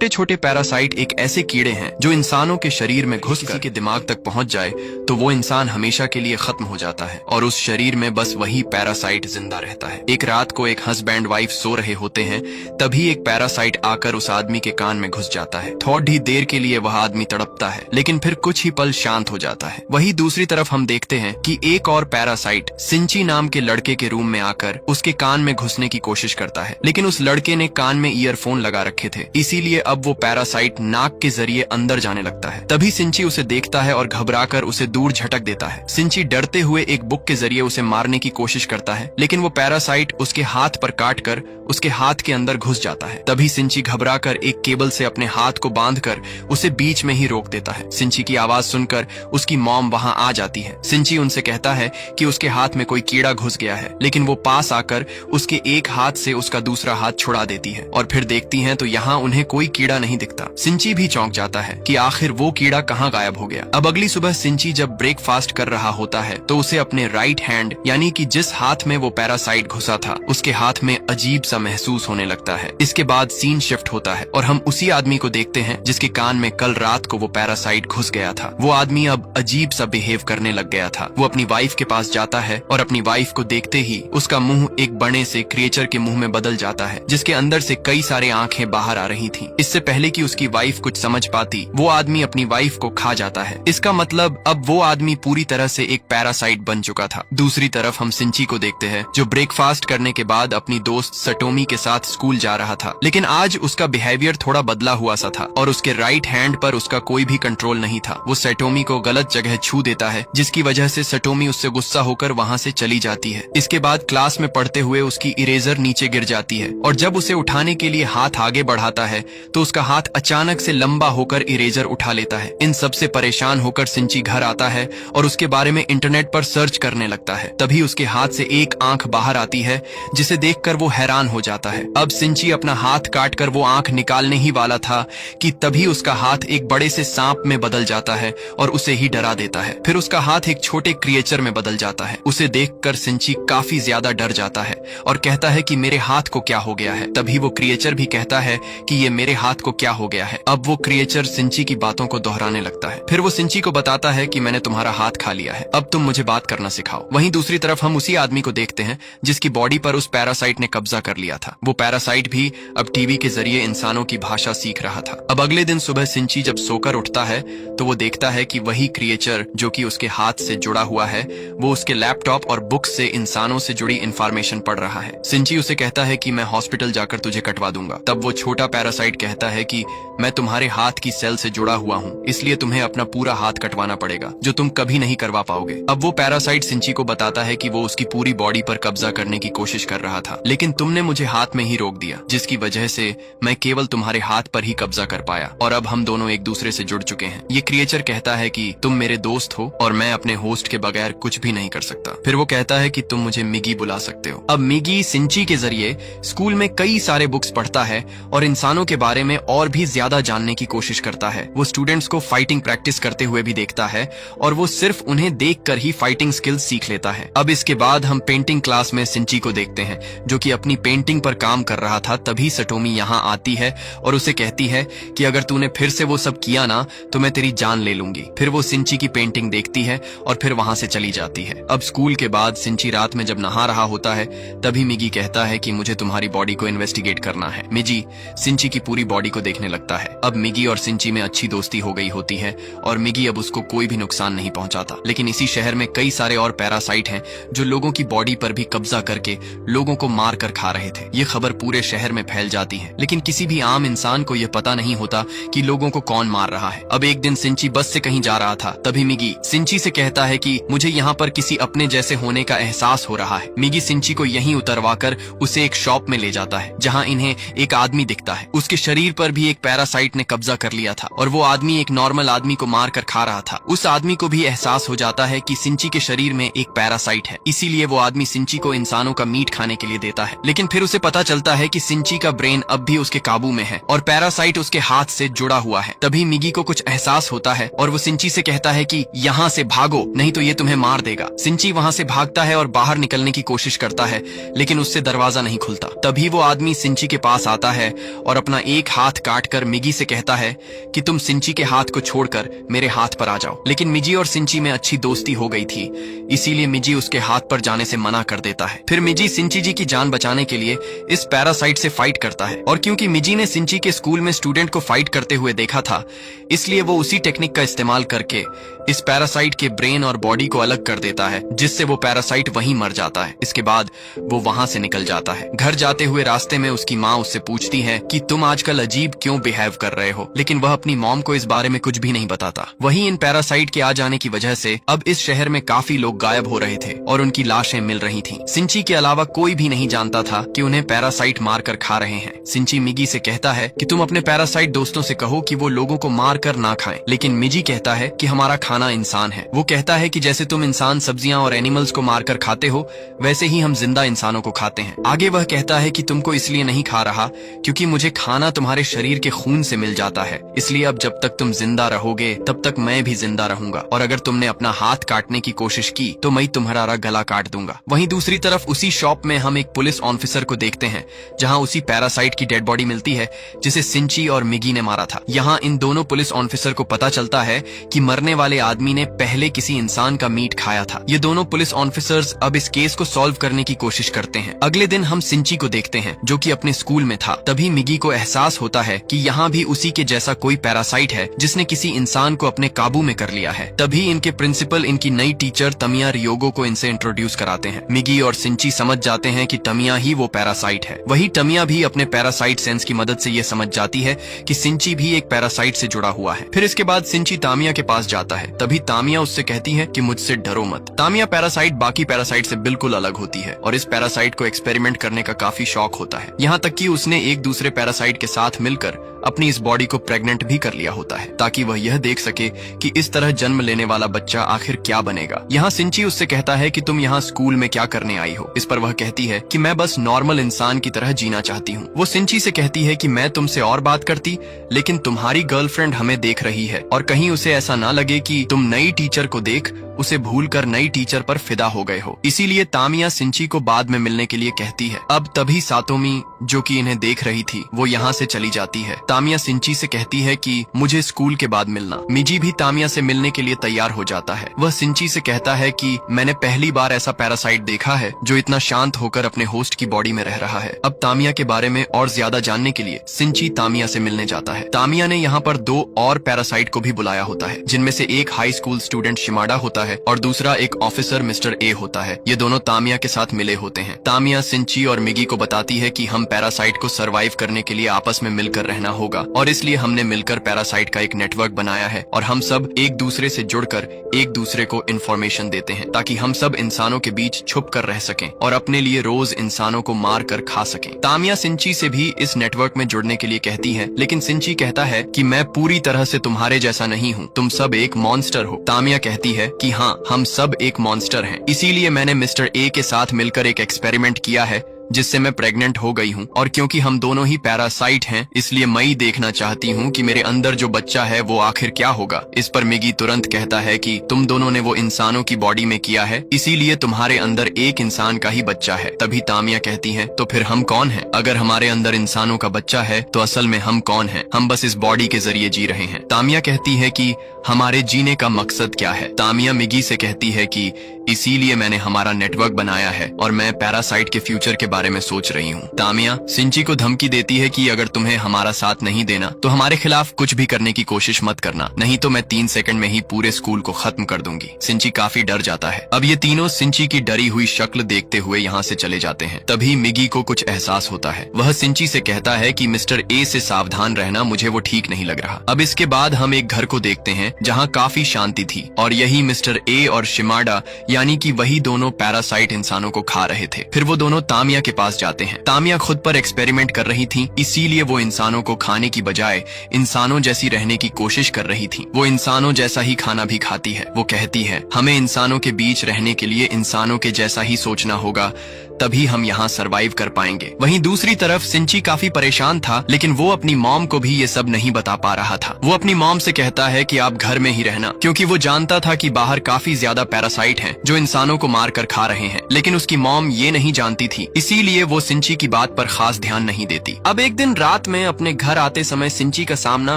छोटे छोटे पैरासाइट एक ऐसे कीड़े हैं जो इंसानों के शरीर में घुस किसी के दिमाग तक पहुंच जाए तो वो इंसान हमेशा के लिए खत्म हो जाता है और उस शरीर में बस वही पैरासाइट जिंदा रहता है। एक रात को एक हस्बैंड वाइफ सो रहे होते हैं, तभी एक पैरासाइट आकर उस आदमी के कान में घुस जाता है। थोड़ी ही देर के लिए वह आदमी तड़पता है, लेकिन फिर कुछ ही पल शांत हो जाता है। वही दूसरी तरफ हम देखते हैं कि एक और पैरासाइट सिंची नाम के लड़के के रूम में आकर उसके कान में घुसने की कोशिश करता है, लेकिन उस लड़के ने कान में ईयरफोन लगा रखे थे, इसीलिए अब वो पैरासाइट नाक के जरिए अंदर जाने लगता है। तभी सिंची उसे देखता है और घबराकर उसे दूर झटक देता है। सिंची डरते हुए एक बुक के जरिए उसे मारने की कोशिश करता है, लेकिन वो पैरासाइट उसके हाथ पर काटकर उसके हाथ के अंदर घुस जाता है। तभी सिंची घबराकर एक केबल से अपने हाथ को बांधकर उसे बीच में ही रोक देता है। सिंची की आवाज सुनकर उसकी मॉम वहां आ जाती है। सिंची उनसे कहता है कि उसके हाथ में कोई कीड़ा घुस गया है, लेकिन वो पास आकर उसके एक हाथ से उसका दूसरा हाथ छुड़ा देती है और फिर देखती हैं तो यहाँ उन्हें कोई कीड़ा नहीं दिखता। सिंची भी चौंक जाता है कि आखिर वो कीड़ा कहाँ गायब हो गया। अब अगली सुबह सिंची जब ब्रेकफास्ट कर रहा होता है तो उसे अपने राइट हैंड यानी कि जिस हाथ में वो पैरासाइट घुसा था उसके हाथ में अजीब सा महसूस होने लगता है। इसके बाद सीन शिफ्ट होता है और हम उसी आदमी को देखते हैं जिसके कान में कल रात को वो पैरासाइट घुस गया था। वो आदमी अब अजीब सा बिहेव करने लग गया था। वो अपनी वाइफ के पास जाता है और अपनी वाइफ को देखते ही उसका मुंह एक बड़े से क्रिएचर के मुंह में बदल जाता है, जिसके अंदर से कई सारे आंखें बाहर आ रही थी। इससे पहले कि उसकी वाइफ कुछ समझ पाती, वो आदमी अपनी वाइफ को खा जाता है। इसका मतलब अब वो आदमी पूरी तरह से एक पैरासाइट बन चुका था। दूसरी तरफ हम सिंची को देखते हैं जो ब्रेकफास्ट करने के बाद अपनी दोस्त सटोमी के साथ स्कूल जा रहा था, लेकिन आज उसका बिहेवियर थोड़ा बदला हुआ सा था और उसके राइट हैंड पर उसका कोई भी कंट्रोल नहीं था। वो सटोमी को गलत जगह छू देता है, जिसकी वजह से सटोमी उससे गुस्सा होकर वहाँ से चली जाती है। इसके बाद क्लास में पढ़ते हुए उसकी इरेजर नीचे गिर जाती है और जब उसे उठाने के लिए हाथ आगे बढ़ाता है तो उसका हाथ अचानक से लंबा होकर इरेजर उठा लेता है। इन सब से परेशान होकर सिंची घर आता है और उसके बारे में इंटरनेट पर सर्च करने लगता है। तभी उसके हाथ से एक आंख बाहर आती है, जिसे देखकर वो हैरान हो जाता है। अब सिंची अपना हाथ काटकर वो आंख निकालने ही वाला था कि तभी उसका हाथ एक बड़े से सांप में बदल जाता है और उसे ही डरा देता है। फिर उसका हाथ एक छोटे क्रिएचर में बदल जाता है। उसे देखकर सिंची काफी ज्यादा डर जाता है और कहता है कि मेरे हाथ को क्या हो गया है। तभी वो क्रिएचर भी कहता है कि ये मेरे हाथ को क्या हो गया है। अब वो क्रिएचर सिंची की बातों को दोहराने लगता है। फिर वो सिंची को बताता है कि मैंने तुम्हारा हाथ खा लिया है, अब तुम मुझे बात करना सिखाओ। वहीं दूसरी तरफ हम उसी आदमी को देखते हैं जिसकी बॉडी पर उस पैरासाइट ने कब्जा कर लिया था। वो पैरासाइट भी अब टीवी के जरिए इंसानों की भाषा सीख रहा था। अब अगले दिन सुबह सिंची जब सोकर उठता है तो वो देखता है कि वही क्रिएचर जो कि उसके हाथ से जुड़ा हुआ है वो उसके लैपटॉप और बुक से इंसानों से जुड़ी इंफॉर्मेशन पढ़ रहा है। सिंची उसे कहता है कि मैं हॉस्पिटल जाकर तुझे कटवा दूंगा। तब वो छोटा पैरासाइट कहता है कि मैं तुम्हारे हाथ की सेल से जुड़ा हुआ हूँ, इसलिए तुम्हें अपना पूरा हाथ कटवाना पड़ेगा, जो तुम कभी नहीं करवा पाओगे। अब वो पैरासाइट सिंची को बताता है कि वो उसकी पूरी बॉडी पर कब्जा करने की कोशिश कर रहा था, लेकिन तुमने मुझे हाथ में ही रोक दिया, जिसकी वजह से मैं केवल तुम्हारे हाथ पर ही कब्जा कर पाया और अब हम दोनों एक दूसरे से जुड़ चुके हैं। ये क्रिएचर कहता है कि तुम मेरे दोस्त हो और मैं अपने होस्ट के बगैर कुछ भी नहीं कर सकता। फिर वो कहता है कि तुम मुझे मिगी बुला सकते हो। अब मिगी सिंची के जरिए स्कूल में कई सारे बुक्स पढ़ता है और इंसानों के बारे में और भी ज्यादा जानने की कोशिश करता है। वो स्टूडेंट्स को फाइटिंग प्रैक्टिस करते हुए भी देखता है और वो सिर्फ उन्हें देखकर ही फाइटिंग स्किल्स सीख लेता है। अब इसके बाद हम पेंटिंग क्लास में सिंची को देखते हैं जो कि अपनी पेंटिंग पर काम कर रहा था। तभी सटोमी यहाँ आती है और उसे कहती है कि अगर तूने फिर से वो सब किया ना तो मैं तेरी जान ले लूंगी। फिर वो सिंची की पेंटिंग देखती है और फिर वहां से चली जाती है। अब स्कूल के बाद सिंची रात में जब नहा रहा होता है तभी मिगी कहता है कि मुझे तुम्हारी बॉडी को इन्वेस्टिगेट करना है। मिगी सिंची की पूरी बॉडी को देखने लगता है। अब मिगी और सिंची में अच्छी दोस्ती हो गई होती है और मिगी अब उसको कोई भी नुकसान नहीं पहुंचाता। लेकिन इसी शहर में कई सारे और पैरासाइट हैं जो लोगों की बॉडी पर भी कब्जा करके लोगों को मार कर खा रहे थे। ये खबर पूरे शहर में फैल जाती है, लेकिन किसी भी आम इंसान को यह पता नहीं होता कि लोगों को कौन मार रहा है। अब एक दिन सिंची बस से कहीं जा रहा था, तभी मिगी सिंची से कहता है कि मुझे यहाँ पर किसी अपने जैसे होने का एहसास हो रहा है। मिगी सिंची को यहीं उतरवाकर उसे एक शॉप में ले जाता है जहाँ इन्हें एक आदमी दिखता है। उसके शरीर पर भी एक पैरासाइट ने कब्जा कर लिया था और वो आदमी एक नॉर्मल आदमी को मार कर खा रहा था। उस आदमी को भी एहसास हो जाता है कि सिंची के शरीर में एक पैरासाइट है, इसीलिए वो आदमी सिंची को इंसानों का मीट खाने के लिए देता है। लेकिन फिर उसे पता चलता है कि सिंची का ब्रेन अब भी उसके काबू में है और पैरासाइट उसके हाथ से जुड़ा हुआ है। तभी मिगी को कुछ एहसास होता है और वो सिंची से कहता है कि यहाँ से भागो, नहीं तो ये तुम्हें मार देगा। सिंची वहाँ से भागता है और बाहर निकलने की कोशिश करता है, लेकिन उससे दरवाजा नहीं खुलता। तभी वो आदमी सिंची के पास आता है और अपना एक हाथ काटकर मिगी से कहता है कि तुम सिंची के हाथ को छोड़कर मेरे हाथ पर आ जाओ। लेकिन मिजी और सिंची में अच्छी दोस्ती हो गई थी, इसीलिए मिजी उसके हाथ पर जाने से मना कर देता है। फिर मिजी सिंची जी की जान बचाने के लिए इस पैरासाइट से फाइट करता है, और क्योंकि मिजी ने सिंची के स्कूल में स्टूडेंट को फाइट करते हुए देखा था, इसलिए वो उसी टेक्निक का इस्तेमाल करके इस पैरासाइट के ब्रेन और बॉडी को अलग कर देता है, जिससे वो पैरासाइट वहीं मर जाता है। इसके बाद वो वहां से निकल जाता है। घर जाते हुए रास्ते में उसकी माँ उससे पूछती है कि तुम आजकल अजीब क्यों बिहेव कर रहे हो, लेकिन वह अपनी मॉम को इस बारे में कुछ भी नहीं बताता। वहीं इन पैरासाइट के आ जाने की वजह से अब इस शहर में काफी लोग गायब हो रहे थे और उनकी लाशें मिल रही थीं। सिंची के अलावा कोई भी नहीं जानता था कि उन्हें पैरासाइट मार कर खा रहे हैं। सिंची मिगी से कहता है कि तुम अपने पैरासाइट दोस्तों से कहो कि वो लोगों को मार कर ना खाएं, लेकिन मिजी कहता है कि हमारा खाना इंसान है। वो कहता है कि जैसे तुम इंसान सब्जियां और एनिमल्स को मारकर खाते हो, वैसे ही हम जिंदा इंसानों को खाते हैं। आगे वह कहता है कि तुमको इसलिए नहीं खा रहा क्योंकि मुझे खाना तुम्हारे शरीर के खून से मिल जाता है, इसलिए अब जब तक तुम जिंदा रहोगे तब तक मैं भी जिंदा रहूंगा, और अगर तुमने अपना हाथ काटने की कोशिश की तो मैं तुम्हारा गला काट दूंगा। वहीं दूसरी तरफ उसी शॉप में हम एक पुलिस ऑफिसर को देखते हैं, जहां उसी पैरासाइट की डेड बॉडी मिलती है जिसे सिंची और मिगी ने मारा था। यहाँ इन दोनों पुलिस ऑफिसर को पता चलता है कि मरने वाले आदमी ने पहले किसी इंसान का मीट खाया था। ये दोनों पुलिस ऑफिसर्स अब इस केस को सॉल्व करने की कोशिश करते हैं। अगले दिन हम सिंची को देखते हैं जो कि अपने स्कूल में था। तभी मिगी को एहसास होता है कि यहाँ भी उसी के जैसा कोई पैरासाइट है जिसने किसी इंसान को अपने काबू में कर लिया है। तभी इनके प्रिंसिपल इनकी नई टीचर तमिया रियोगो को इनसे इंट्रोड्यूस कराते हैं। मिगी और सिंची समझ जाते हैं कि तमिया ही वो पैरासाइट है। वही तमिया भी अपने पैरासाइट सेंस की मदद से ये समझ जाती है कि सिंची भी एक पैरासाइट से जुड़ा हुआ है। फिर इसके बाद सिंची तामिया के पास जाता है। तभी तामिया उससे कहती है कि मुझसे डरो मत। तामिया पैरासाइट बाकी पैरासाइट से बिल्कुल अलग होती है और इस पैरासाइट को एक्सपेरिमेंट करने का काफी शौक होता है, यहाँ तक कि उसने एक दूसरे पैरासाइट के साथ मिलकर अपनी इस बॉडी को प्रेग्नेंट भी कर लिया होता है, ताकि वह यह देख सके कि इस तरह जन्म लेने वाला बच्चा आखिर क्या बनेगा। यहाँ सिंची उससे कहता है कि तुम यहाँ स्कूल में क्या करने आई हो। इस पर वह कहती है कि मैं बस नॉर्मल इंसान की तरह जीना चाहती हूँ। वो सिंची से कहती है कि मैं तुमसे और बात करती, लेकिन तुम्हारी गर्लफ्रेंड हमें देख रही है और कहीं उसे ऐसा ना लगे कि तुम नई टीचर को देख उसे भूलकर नई टीचर पर फिदा हो गए हो। इसीलिए तामिया सिंची को बाद में मिलने के लिए कहती है। अब तभी सातोमी जो कि इन्हें देख रही थी वो यहाँ से चली जाती है। तामिया सिंची से कहती है कि मुझे स्कूल के बाद मिलना। मिजी भी तामिया से मिलने के लिए तैयार हो जाता है। वह सिंची से कहता है कि मैंने पहली बार ऐसा पैरासाइट देखा है जो इतना शांत होकर अपने होस्ट की बॉडी में रह रहा है। अब तामिया के बारे में और ज्यादा जानने के लिए सिंची तामिया से मिलने जाता है। तामिया ने यहाँ पर 2 और पैरासाइट को भी बुलाया होता है, जिनमें से एक हाई स्कूल स्टूडेंट शिमाडा होता है और दूसरा एक ऑफिसर मिस्टर ए होता है। ये दोनों तामिया के साथ मिले होते हैं। तामिया सिंची और मिगी को बताती है कि हम पैरासाइट को सरवाइव करने के लिए आपस में मिलकर रहना होगा और इसलिए हमने मिलकर पैरासाइट का एक नेटवर्क बनाया है और हम सब एक दूसरे से जुड़कर एक दूसरे को इन्फॉर्मेशन देते हैं ताकि हम सब इंसानों के बीच छुप कर रह सकें और अपने लिए रोज इंसानों को मार कर खा सकें। तामिया सिंची से भी इस नेटवर्क में जुड़ने के लिए कहती है, लेकिन सिंची कहता है कि मैं पूरी तरह से तुम्हारे जैसा नहीं हूँ, तुम सब एक मॉन्स्टर हो। तामिया कहती है कि हाँ, हम सब एक मॉन्स्टर हैं, इसीलिए मैंने मिस्टर ए के साथ मिलकर एक एक्सपेरिमेंट किया है जिससे मैं प्रेग्नेंट हो गई हूँ और क्योंकि हम दोनों ही पैरासाइट हैं इसलिए मैं ही देखना चाहती हूँ कि मेरे अंदर जो बच्चा है वो आखिर क्या होगा। इस पर मिगी तुरंत कहता है कि तुम दोनों ने वो इंसानों की बॉडी में किया है, इसीलिए तुम्हारे अंदर एक इंसान का ही बच्चा है। तभी तामिया कहती है, तो फिर हम कौन हैं? अगर हमारे अंदर इंसानों का बच्चा है तो असल में हम कौन हैं? हम बस इस बॉडी के जरिए जी रहे हैं। तामिया कहती है कि हमारे जीने का मकसद क्या है? तामिया मिगी से कहती है कि इसीलिए मैंने हमारा नेटवर्क बनाया है और मैं पैरासाइट के फ्यूचर के बारे में सोच रही हूँ। तामिया सिंची को धमकी देती है कि अगर तुम्हें हमारा साथ नहीं देना तो हमारे खिलाफ कुछ भी करने की कोशिश मत करना, नहीं तो मैं 3 सेकंड में ही पूरे स्कूल को खत्म कर दूंगी। सिंची काफी डर जाता है। अब ये तीनों सिंची की डरी हुई शक्ल देखते हुए यहाँ से चले जाते हैं। तभी मिगी को कुछ एहसास होता है। वह सिंची से कहता है कि मिस्टर ए से सावधान रहना, मुझे वो ठीक नहीं लग रहा। अब इसके बाद हम एक घर को देखते हैं जहाँ काफी शांति थी और यही मिस्टर ए और शिमाडा यानी कि वही दोनों पैरासाइट इंसानों को खा रहे थे। फिर वो दोनों तामिया के पास जाते हैं। तामिया खुद पर एक्सपेरिमेंट कर रही थी, इसीलिए वो इंसानों को खाने की बजाय इंसानों जैसी रहने की कोशिश कर रही थी। वो इंसानों जैसा ही खाना भी खाती है। वो कहती है, हमें इंसानों के बीच रहने के लिए इंसानों के जैसा ही सोचना होगा, तभी हम यहाँ सरवाइव कर पाएंगे। वहीं दूसरी तरफ सिंची काफी परेशान था, लेकिन वो अपनी मॉम को भी ये सब नहीं बता पा रहा था। वो अपनी मॉम से कहता है कि आप घर में ही रहना, क्योंकि वो जानता था कि बाहर काफी ज्यादा पैरासाइट हैं जो इंसानों को मार कर खा रहे हैं, लेकिन उसकी मॉम ये नहीं जानती थी, इसीलिए वो सिंची की बात पर खास ध्यान नहीं देती। अब एक दिन रात में अपने घर आते समय सिंची का सामना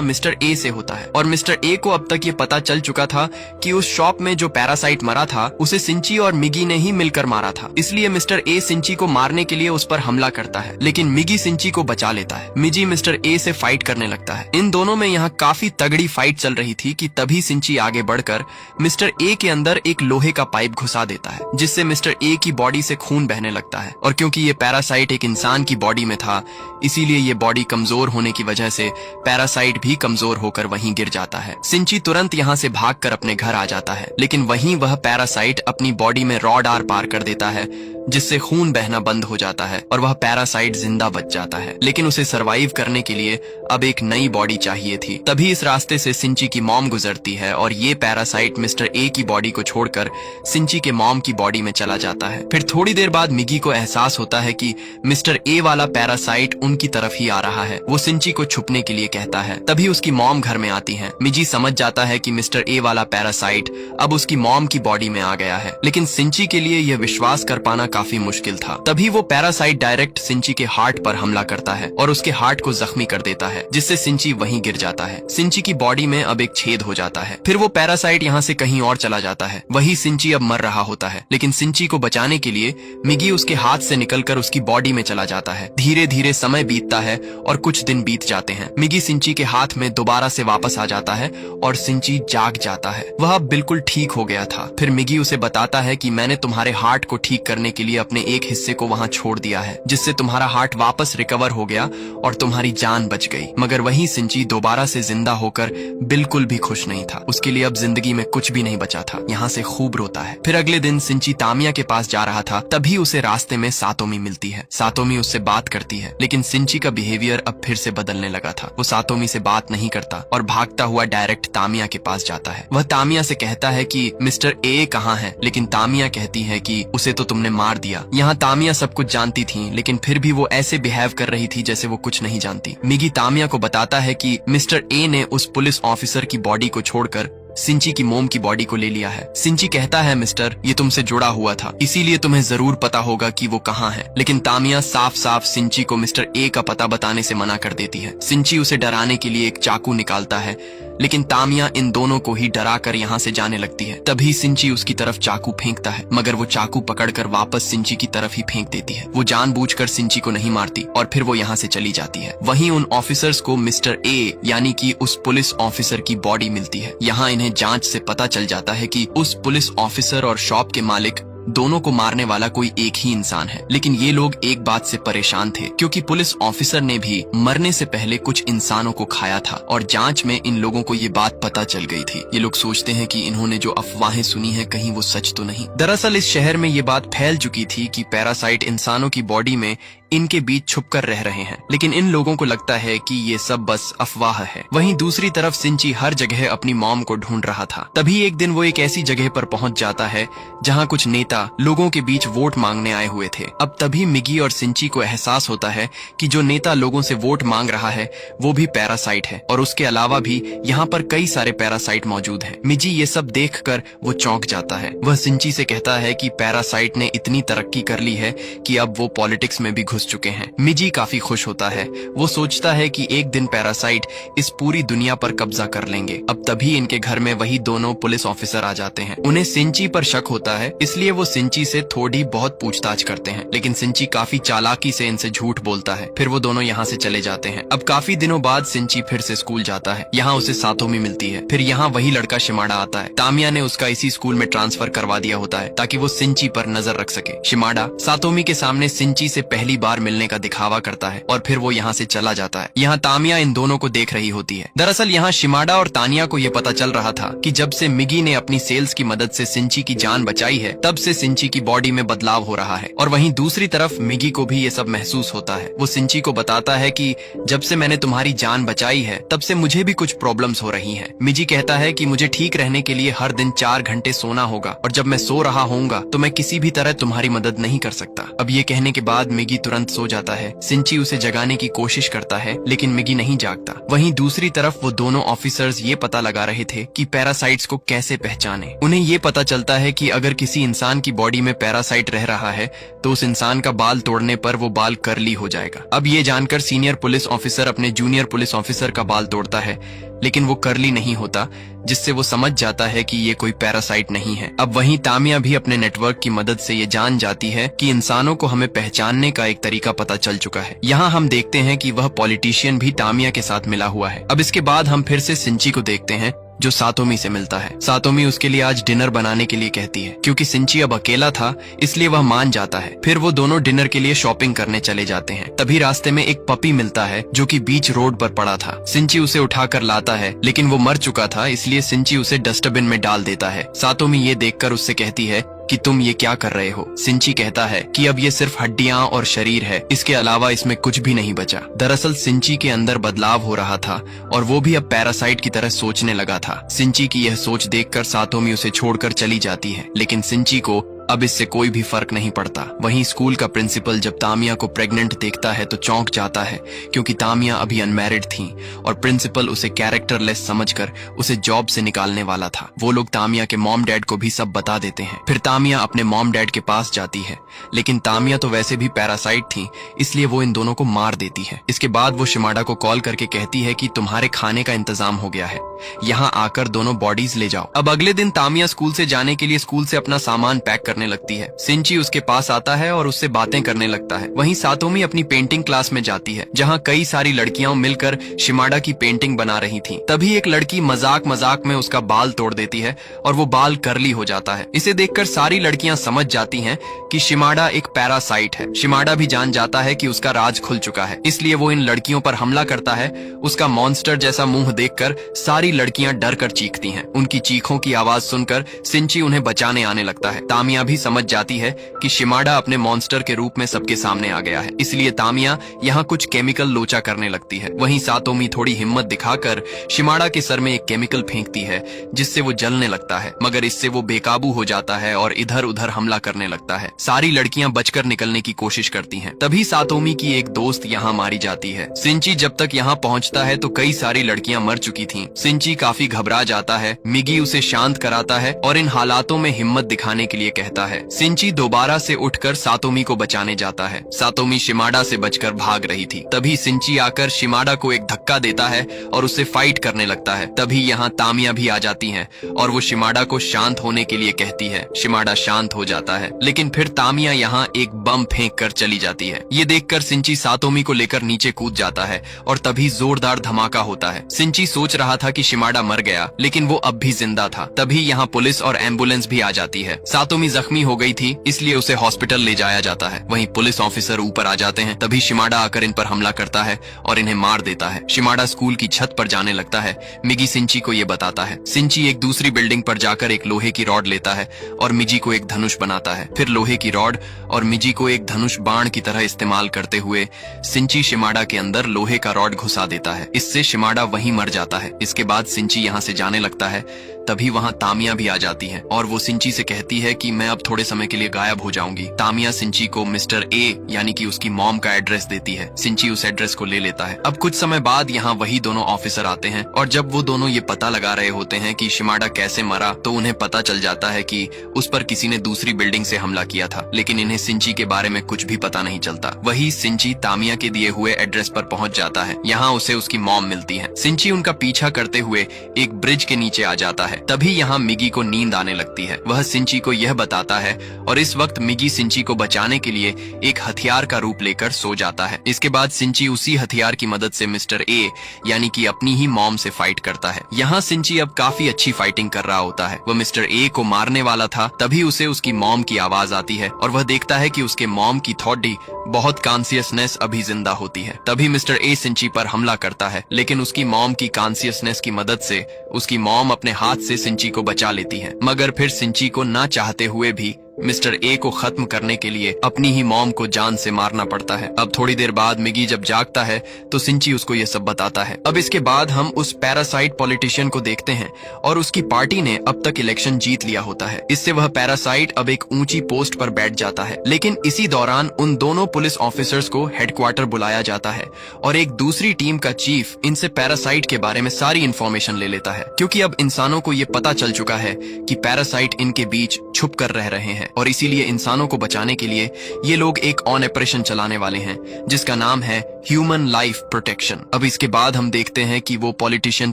मिस्टर ए से होता है और मिस्टर ए को अब तक ये पता चल चुका था कि उस शॉप में जो पैरासाइट मरा था उसे सिंची और मिगी ने ही मिलकर मारा था। इसलिए मिस्टर ए सिंची को मारने के लिए उस पर हमला करता है, लेकिन मिगी सिंची को बचा लेता है। मिगी मिस्टर ए से फाइट करने लगता है। इन दोनों में यहाँ काफी तगड़ी फाइट चल रही थी कि तभी सिंची आगे बढ़कर मिस्टर ए के अंदर एक लोहे का पाइप घुसा देता है, जिससे मिस्टर ए की बॉडी से खून बहने लगता है। और क्योंकि ये पैरासाइट एक इंसान की बॉडी में था, इसीलिए ये बॉडी कमजोर होने की वजह से पैरासाइट भी कमजोर होकर वहीं गिर जाता है। सिंची तुरंत यहाँ से भागकर अपने घर आ जाता है, लेकिन वहीं वह पैरासाइट अपनी बॉडी में रॉड आर पार कर देता है, जिससे खून बहना बंद हो जाता है और वह पैरासाइट जिंदा बच जाता है। लेकिन उसे सरवाइव करने के लिए अब एक नई बॉडी चाहिए थी। तभी इस रास्ते से सिंची की मॉम गुजरती है और ये पैरासाइट मिस्टर ए की बॉडी को छोड़कर सिंची के मॉम की बॉडी में चला जाता है। फिर थोड़ी देर बाद मिगी को एहसास होता है कि मिस्टर ए वाला पैरासाइट उनकी तरफ ही आ रहा है। वो सिंची को छुपने के लिए कहता है। तभी उसकी मॉम घर में आती है। मिगी समझ जाता है कि मिस्टर ए वाला पैरासाइट अब उसकी मॉम की बॉडी में आ गया है, लेकिन सिंची के लिए यह विश्वास कर पाना काफी मुश्किल था। तभी वो पैरासाइट डायरेक्ट सिंची के हार्ट पर हमला करता है और उसके हार्ट को जख्मी कर देता है, जिससे सिंची वहीं गिर जाता है। सिंची की बॉडी में अब एक छेद हो जाता है। फिर वो पैरासाइट यहाँ से कहीं और चला जाता है। वही सिंची अब मर रहा होता है, लेकिन सिंची को बचाने के लिए मिगी उसके हाथ से निकलकर उसकी बॉडी में चला जाता है। धीरे धीरे समय बीतता है और कुछ दिन बीत जाते हैं। मिगी सिंची के हाथ में दोबारा से वापस आ जाता है और सिंची जाग जाता है। वह अब बिल्कुल ठीक हो गया था। फिर मिगी उसे बताता है कि मैंने तुम्हारे हार्ट को ठीक करने के लिए अपने एक हिस्से को वहां छोड़ दिया है, जिससे तुम्हारा हार्ट वापस रिकवर हो गया और तुम्हारी जान बच गई। मगर वही सिंची दोबारा से जिंदा होकर बिल्कुल भी खुश नहीं था। उसके लिए अब जिंदगी में कुछ भी नहीं बचा था। यहाँ से खूब रोता है। फिर अगले दिन सिंची तामिया के पास जा रहा था, तभी उसे रास्ते में सातोमी मिलती है। सातोमी उससे बात करती है, लेकिन सिंची का बिहेवियर अब फिर से बदलने लगा था। वो सातोमी से बात नहीं करता और भागता हुआ डायरेक्ट तामिया के पास जाता है। वह तामिया से कहता है कि मिस्टर ए कहाँ है, लेकिन तामिया कहती है कि उसे तो तुमने मार दिया। यहाँ तामिया सब कुछ जानती थी, लेकिन फिर भी वो ऐसे बिहेव कर रही थी जैसे वो कुछ नहीं जानती। मिगी तामिया को बताता है कि मिस्टर ए ने उस पुलिस ऑफिसर की बॉडी को छोड़कर सिंची की मोम की बॉडी को ले लिया है। सिंची कहता है, मिस्टर, ये तुमसे जुड़ा हुआ था, इसीलिए तुम्हें जरूर पता होगा कि वो कहाँ है। लेकिन तामिया साफ साफ सिंची को मिस्टर ए का पता बताने से मना कर देती है। सिंची उसे डराने के लिए एक चाकू निकालता है, लेकिन तामिया इन दोनों को ही डरा कर यहाँ से जाने लगती है। तभी सिंची उसकी तरफ चाकू फेंकता है, मगर वो चाकू पकड़कर वापस सिंची की तरफ ही फेंक देती है। वो जानबूझकर सिंची को नहीं मारती और फिर वो यहाँ से चली जाती है। वहीं उन ऑफिसर्स को मिस्टर ए यानी कि उस पुलिस ऑफिसर की बॉडी मिलती है। यहाँ इन्हें जांच से पता चल जाता है कि उस पुलिस ऑफिसर और शॉप के मालिक दोनों को मारने वाला कोई एक ही इंसान है। लेकिन ये लोग एक बात से परेशान थे, क्योंकि पुलिस ऑफिसर ने भी मरने से पहले कुछ इंसानों को खाया था और जांच में इन लोगों को ये बात पता चल गई थी। ये लोग सोचते हैं कि इन्होंने जो अफवाहें सुनी है कहीं वो सच तो नहीं। दरअसल इस शहर में ये बात फैल चुकी थी कि पैरासाइट इंसानों की बॉडी में इनके बीच छुपकर रह रहे हैं, लेकिन इन लोगों को लगता है कि ये सब बस अफवाह है। वहीं दूसरी तरफ सिंची हर जगह अपनी मॉम को ढूंढ रहा था। तभी एक दिन वो एक ऐसी जगह पर पहुंच जाता है जहां कुछ नेता लोगों के बीच वोट मांगने आए हुए थे। अब तभी मिगी और सिंची को एहसास होता है कि जो नेता लोगों से वोट मांग रहा है वो भी पैरासाइट है और उसके अलावा भी यहाँ पर कई सारे पैरासाइट मौजूद हैं। मिगी ये सब देखकर वो चौंक जाता है। वह सिंची से कहता है कि पैरासाइट ने इतनी तरक्की कर ली है कि अब वो पॉलिटिक्स में भी घुस चुके हैं। मिगी काफी खुश होता है। वो सोचता है कि एक दिन पैरासाइट इस पूरी दुनिया पर कब्जा कर लेंगे। अब तभी इनके घर में वही दोनों पुलिस ऑफिसर आ जाते हैं। उन्हें सिंची पर शक होता है, इसलिए वो सिंची से थोड़ी बहुत पूछताछ करते हैं, लेकिन सिंची काफी चालाकी से इनसे झूठ बोलता है। फिर वो दोनों यहाँ से चले जाते हैं। अब काफी दिनों बाद सिंची फिर से स्कूल जाता है। यहाँ उसे सातोमी मिलती है। फिर यहाँ वही लड़का शिमाडा आता है। तामिया ने उसका इसी स्कूल में ट्रांसफर करवा दिया होता है ताकि वो सिंची पर नजर रख सके। शिमाडा सातोमी के सामने सिंची से पहली बार मिलने का दिखावा करता है और फिर वो यहाँ से चला जाता है। यहाँ तामिया इन दोनों को देख रही होती है। दरअसल यहाँ शिमाडा और तानिया को ये पता चल रहा था कि जब से मिगी ने अपनी सेल्स की मदद से सिंची की जान बचाई है, तब से सिंची की बॉडी में बदलाव हो रहा है। और वहीं दूसरी तरफ मिगी को भी ये सब महसूस होता है। वो सिंची को बताता है कि जब से मैंने तुम्हारी जान बचाई है तब से मुझे भी कुछ प्रॉब्लम्स हो रही हैं। मिगी कहता है कि मुझे ठीक रहने के लिए हर दिन 4 घंटे सोना होगा और जब मैं सो रहा होऊंगा तो मैं किसी भी तरह तुम्हारी मदद नहीं कर सकता। अब ये कहने के बाद मिगी तुरंत तुरंत सो जाता है। सिंची उसे जगाने की कोशिश करता है लेकिन मिगी नहीं जागता। वहीं दूसरी तरफ वो दोनों ऑफिसर्स ये पता लगा रहे थे कि पैरासाइट्स को कैसे पहचाने। उन्हें ये पता चलता है कि अगर किसी इंसान की बॉडी में पैरासाइट रह रहा है तो उस इंसान का बाल तोड़ने पर वो बाल कर्ली हो जाएगा। अब ये जानकर सीनियर पुलिस ऑफिसर अपने जूनियर पुलिस ऑफिसर का बाल तोड़ता है लेकिन वो कर्ली नहीं होता, जिससे वो समझ जाता है कि ये कोई पैरासाइट नहीं है। अब वहीं तामिया भी अपने नेटवर्क की मदद से ये जान जाती है कि इंसानों को हमें पहचानने का एक तरीका पता चल चुका है। यहाँ हम देखते हैं कि वह पॉलिटिशियन भी तामिया के साथ मिला हुआ है। अब इसके बाद हम फिर से सिंची को देखते हैं जो सातोमी से मिलता है। सातोमी उसके लिए आज डिनर बनाने के लिए कहती है। क्योंकि सिंची अब अकेला था इसलिए वह मान जाता है। फिर वो दोनों डिनर के लिए शॉपिंग करने चले जाते हैं। तभी रास्ते में एक पपी मिलता है जो कि बीच रोड पर पड़ा था। सिंची उसे उठाकर लाता है लेकिन वो मर चुका था, इसलिए सिंची उसे डस्टबिन में डाल देता है। सातोमी ये देखकर उससे कहती है कि तुम ये क्या कर रहे हो। सिंची कहता है कि अब ये सिर्फ हड्डियां और शरीर है, इसके अलावा इसमें कुछ भी नहीं बचा। दरअसल सिंची के अंदर बदलाव हो रहा था और वो भी अब पैरासाइट की तरह सोचने लगा था। सिंची की यह सोच देखकर सातोमी उसे छोड़कर चली जाती है लेकिन सिंची को अब इससे कोई भी फर्क नहीं पड़ता। वहीं स्कूल का प्रिंसिपल जब तामिया को प्रेग्नेंट देखता है तो चौंक जाता है क्योंकि तामिया अभी अनमैरिड थी और प्रिंसिपल उसे कैरेक्टरलेस समझकर उसे जॉब से निकालने वाला था। वो लोग तामिया के मॉम डैड को भी सब बता देते हैं। फिर तामिया अपने मॉम डैड के पास जाती है लेकिन तामिया तो वैसे भी पैरासाइट थी, इसलिए वो इन दोनों को मार देती है। इसके बाद वो शिमाडा को कॉल करके कहती है कि तुम्हारे खाने का इंतजाम हो गया है, यहाँ आकर दोनों बॉडीज ले जाओ। अब अगले दिन तामिया स्कूल से जाने के लिए स्कूल से अपना सामान पैक करने लगती है। सिंची उसके पास आता है और उससे बातें करने लगता है। वहीं सातोमी अपनी पेंटिंग क्लास में जाती है जहाँ कई सारी लड़कियां मिलकर शिमाडा की पेंटिंग बना रही थीं। तभी एक लड़की मजाक मजाक में उसका बाल तोड़ देती है और वो बाल कर्ली हो जाता है। इसे देखकर सारी लड़कियां समझ जाती हैं कि शिमाडा एक पैरासाइट है। शिमाडा भी जान जाता है कि उसका राज खुल चुका है, इसलिए वो इन लड़कियों पर हमला करता है। उसका मॉन्स्टर जैसा मुंह देखकर सारी लड़कियां डर कर चीखती हैं। उनकी चीखों की आवाज सुनकर सिंची उन्हें बचाने आने लगता है। तामिया भी समझ जाती है कि शिमाडा अपने मॉन्स्टर के रूप में सबके सामने आ गया है, इसलिए तामिया यहाँ कुछ केमिकल लोचा करने लगती है। वहीं सातोमी थोड़ी हिम्मत दिखाकर शिमाडा के सर में एक केमिकल फेंकती है जिससे वो जलने लगता है, मगर इससे वो बेकाबू हो जाता है और इधर उधर हमला करने लगता है। सारी लड़कियां बचकर निकलने की कोशिश करती हैं। तभी सातोमी की एक दोस्त यहाँ मारी जाती है। सिंची जब तक यहाँ पहुँचता है तो कई सारी लड़कियां मर चुकी थीं। सिंची काफी घबरा जाता है। मिगी उसे शांत कराता है और इन हालातों में हिम्मत दिखाने के लिए कहता है। सिंची दोबारा से उठकर सातोमी को बचाने जाता है। सातोमी शिमाडा से बचकर भाग रही थी। तभी सिंची आकर शिमाडा को एक धक्का देता है और उससे फाइट करने लगता है। तभी यहाँ तामिया भी आ जाती हैं और वो शिमाडा को शांत होने के लिए कहती है। शिमाडा शांत हो जाता है लेकिन फिर तामिया यहाँ एक बम फेंक कर चली जाती है। ये देखकर सिंची सातोमी को लेकर नीचे कूद जाता है और तभी जोरदार धमाका होता है। सिंची सोच रहा था कि शिमाडा मर गया लेकिन वो अब भी जिंदा था। तभी यहाँ पुलिस और एम्बुलेंस भी आ जाती है। सातोमी जख्मी हो गई थी इसलिए उसे हॉस्पिटल ले जाया जाता है। वहीं पुलिस ऑफिसर ऊपर आ जाते हैं। तभी शिमाडा आकर इन पर हमला करता है और इन्हें मार देता है। शिमाडा स्कूल की छत पर जाने लगता है। मिगी सिंची को ये बताता है। सिंची एक दूसरी बिल्डिंग पर जाकर एक लोहे की रॉड लेता है और मिजी को एक धनुष बनाता है। फिर लोहे की रॉड और मिजी को एक धनुष बाण की तरह इस्तेमाल करते हुए सिंची शिमाडा के अंदर लोहे का रॉड घुसा देता है। इससे शिमाडा वहीं मर जाता है। इसके बाद सिंची यहाँ से जाने लगता है। तभी वहाँ तामिया भी आ जाती है और वो सिंची से कहती है कि मैं अब थोड़े समय के लिए गायब हो जाऊंगी। तामिया सिंची को मिस्टर ए यानी कि उसकी मॉम का एड्रेस देती है। सिंची उस एड्रेस को ले लेता है। अब कुछ समय बाद यहाँ वही दोनों ऑफिसर आते हैं और जब वो दोनों ये पता लगा रहे होते हैं कि शिमाडा कैसे मरा तो उन्हें पता चल जाता है कि उस पर किसी ने दूसरी बिल्डिंग से हमला किया था, लेकिन इन्हें सिंची के बारे में कुछ भी पता नहीं चलता। वही सिंची तामिया के दिए हुए एड्रेस पर पहुंच जाता है। यहाँ उसे उसकी मॉम मिलती है। सिंची उनका पीछा करते हुए एक ब्रिज के नीचे आ जाता है। तभी यहाँ मिगी को नींद आने लगती है। वह सिंची को यह बताता है और इस वक्त मिगी सिंची को बचाने के लिए एक हथियार का रूप लेकर सो जाता है। इसके बाद सिंची उसी हथियार की मदद से मिस्टर ए यानी कि अपनी ही मॉम से फाइट करता है। यहाँ सिंची अब काफी अच्छी फाइटिंग कर रहा होता है। वह मिस्टर ए को मारने वाला था। तभी उसे उसकी मॉम की आवाज आती है और वह देखता है कि उसके मॉम की थॉडी बहुत कॉन्शियसनेस अभी जिंदा होती है। तभी मिस्टर ए सिंची पर हमला करता है लेकिन उसकी मॉम की कॉन्शियसनेस की मदद से उसकी मॉम अपने हाथ से सिंची को बचा लेती है, मगर फिर सिंची को ना चाहते हुए भी मिस्टर ए को खत्म करने के लिए अपनी ही मॉम को जान से मारना पड़ता है। अब थोड़ी देर बाद मिगी जब जागता है तो सिंची उसको ये सब बताता है। अब इसके बाद हम उस पैरासाइट पॉलिटिशियन को देखते हैं और उसकी पार्टी ने अब तक इलेक्शन जीत लिया होता है। इससे वह पैरासाइट अब एक ऊंची पोस्ट पर बैठ जाता है। लेकिन इसी दौरान उन दोनों पुलिस ऑफिसर्स को हेडक्वार्टर बुलाया जाता है और एक दूसरी टीम का चीफ इनसे पैरासाइट के बारे में सारी इंफॉर्मेशन ले लेता है, क्योंकि अब इंसानों को ये पता चल चुका है कि पैरासाइट इनके बीच छुप कर रह रहे हैं और इसीलिए इंसानों को बचाने के लिए ये लोग एक ऑपरेशन चलाने वाले हैं जिसका नाम है ह्यूमन लाइफ प्रोटेक्शन। अब इसके बाद हम देखते हैं कि वो पॉलिटिशियन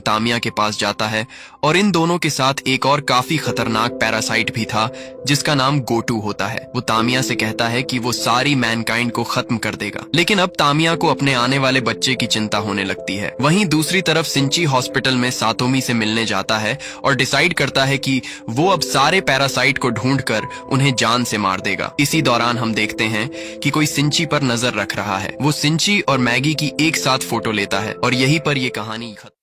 तामिया के पास जाता है और इन दोनों के साथ एक और काफी खतरनाक पैरासाइट भी था जिसका नाम गोटू होता है। वो तामिया से कहता है कि वो सारी मैनकाइंड को खत्म कर देगा, लेकिन अब तामिया को अपने आने वाले बच्चे की चिंता होने लगती है। वहीं दूसरी तरफ सिंची हॉस्पिटल में सातोमी से मिलने जाता है और डिसाइड करता है कि वो अब सारे पैरासाइट को ढूंढकर उन्हें जान से मार देगा। इसी दौरान हम देखते हैं कि कोई सिंची पर नजर रख रहा है। वो सिंची और मैगी की एक साथ फोटो लेता है और यहीं पर ये कहानी खत्म।